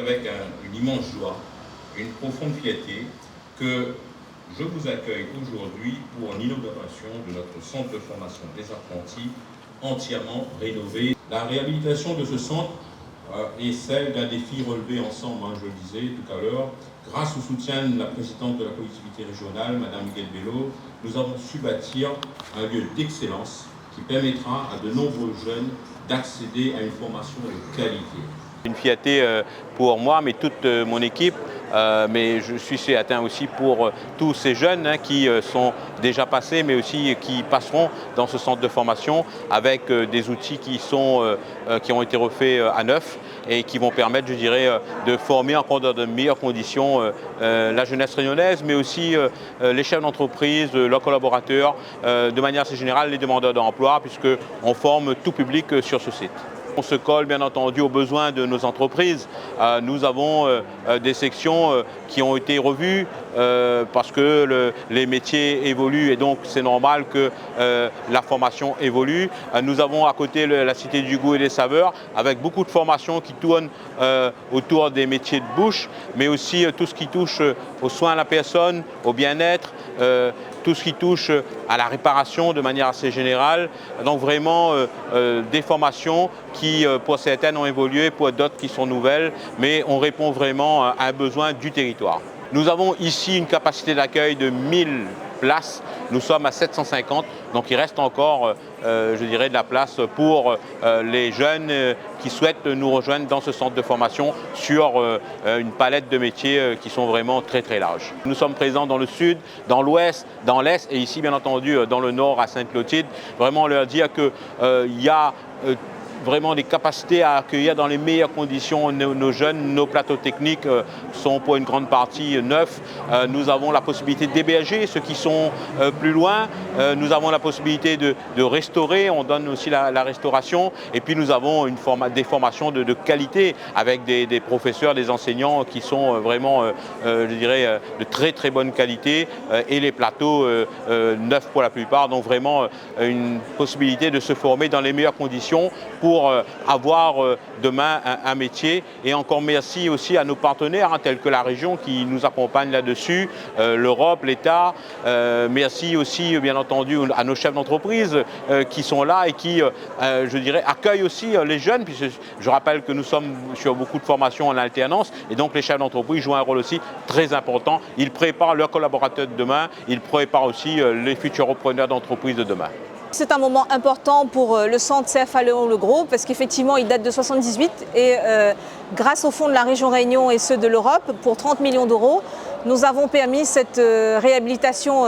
avec une immense joie et une profonde fierté que je vous accueille aujourd'hui pour l'inauguration de notre centre de formation des apprentis entièrement rénové. La réhabilitation de ce centre est celle d'un défi relevé ensemble, je le disais tout à l'heure. Grâce au soutien de la présidente de la collectivité régionale, Mme Huguette Bello, nous avons su bâtir un lieu d'excellence qui permettra à de nombreux jeunes d'accéder à une formation de qualité. Une fierté pour moi, mais toute mon équipe, mais je suis atteint aussi pour tous ces jeunes qui sont déjà passés, mais aussi qui passeront dans ce centre de formation avec des outils qui ont été refaits à neuf et qui vont permettre, je dirais, de former encore dans de meilleures conditions la jeunesse réunionnaise, mais aussi les chefs d'entreprise, leurs collaborateurs, de manière assez générale les demandeurs d'emploi, puisqu'on forme tout public sur ce site. On se colle bien entendu aux besoins de nos entreprises. Nous avons des sections qui ont été revues parce que les métiers évoluent et donc c'est normal que la formation évolue. Nous avons à côté la Cité du goût et des saveurs avec beaucoup de formations qui tournent autour des métiers de bouche, mais aussi tout ce qui touche aux soins à la personne, au bien-être, tout ce qui touche à la réparation de manière assez générale. Donc vraiment des formations qui pour certaines ont évolué, pour d'autres qui sont nouvelles, mais on répond vraiment à un besoin du territoire. Nous avons ici une capacité d'accueil de 1000 places, nous sommes à 750, donc il reste encore, je dirais, de la place pour les jeunes qui souhaitent nous rejoindre dans ce centre de formation sur une palette de métiers qui sont vraiment très très larges. Nous sommes présents dans le sud, dans l'ouest, dans l'est et ici bien entendu dans le nord à Sainte-Clotilde. Vraiment leur dire qu'il y a vraiment des capacités à accueillir dans les meilleures conditions nos jeunes. Nos plateaux techniques sont pour une grande partie neufs. Nous avons la possibilité d'héberger ceux qui sont plus loin. Nous avons la possibilité de restaurer, on donne aussi la restauration. Et puis nous avons des formations de qualité avec des professeurs, des enseignants qui sont vraiment, je dirais, de très très bonne qualité et les plateaux neufs pour la plupart. Donc vraiment une possibilité de se former dans les meilleures conditions pour avoir demain un métier. Et encore merci aussi à nos partenaires tels que la région qui nous accompagne là-dessus, l'Europe, l'État. Merci aussi bien entendu à nos chefs d'entreprise qui sont là et qui, je dirais, accueillent aussi les jeunes, puisque je rappelle que nous sommes sur beaucoup de formations en alternance et donc les chefs d'entreprise jouent un rôle aussi très important. Ils préparent leurs collaborateurs de demain, ils préparent aussi les futurs repreneurs d'entreprise de demain. C'est un moment important pour le centre CFA Léon Le Gros parce qu'effectivement il date de 1978 et grâce aux fonds de la région Réunion et ceux de l'Europe pour 30 millions d'euros, nous avons permis cette réhabilitation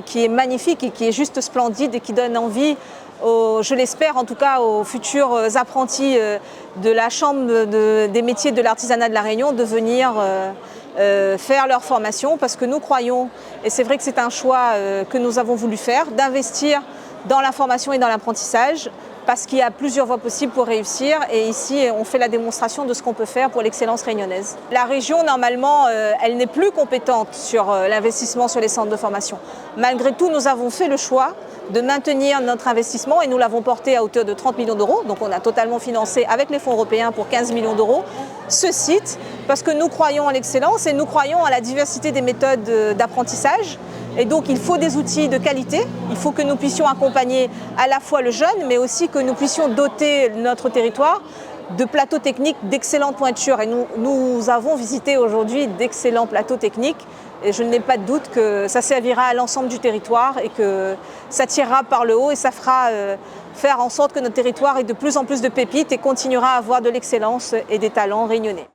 qui est magnifique et qui est juste splendide et qui donne envie, je l'espère en tout cas, aux futurs apprentis de la Chambre des métiers de l'artisanat de la Réunion de venir faire leur formation parce que nous croyons, et c'est vrai que c'est un choix que nous avons voulu faire, d'investir dans la formation et dans l'apprentissage parce qu'il y a plusieurs voies possibles pour réussir et ici on fait la démonstration de ce qu'on peut faire pour l'excellence réunionnaise. La région normalement elle n'est plus compétente sur l'investissement sur les centres de formation. Malgré tout nous avons fait le choix de maintenir notre investissement et nous l'avons porté à hauteur de 30 millions d'euros. Donc on a totalement financé avec les fonds européens pour 15 millions d'euros ce site parce que nous croyons en l'excellence et nous croyons à la diversité des méthodes d'apprentissage. Et donc il faut des outils de qualité, il faut que nous puissions accompagner à la fois le jeune mais aussi que nous puissions doter notre territoire de plateaux techniques d'excellentes pointures. Et nous avons visité aujourd'hui d'excellents plateaux techniques et je n'ai pas de doute que ça servira à l'ensemble du territoire et que ça tirera par le haut et ça fera faire en sorte que notre territoire ait de plus en plus de pépites et continuera à avoir de l'excellence et des talents réunionnais.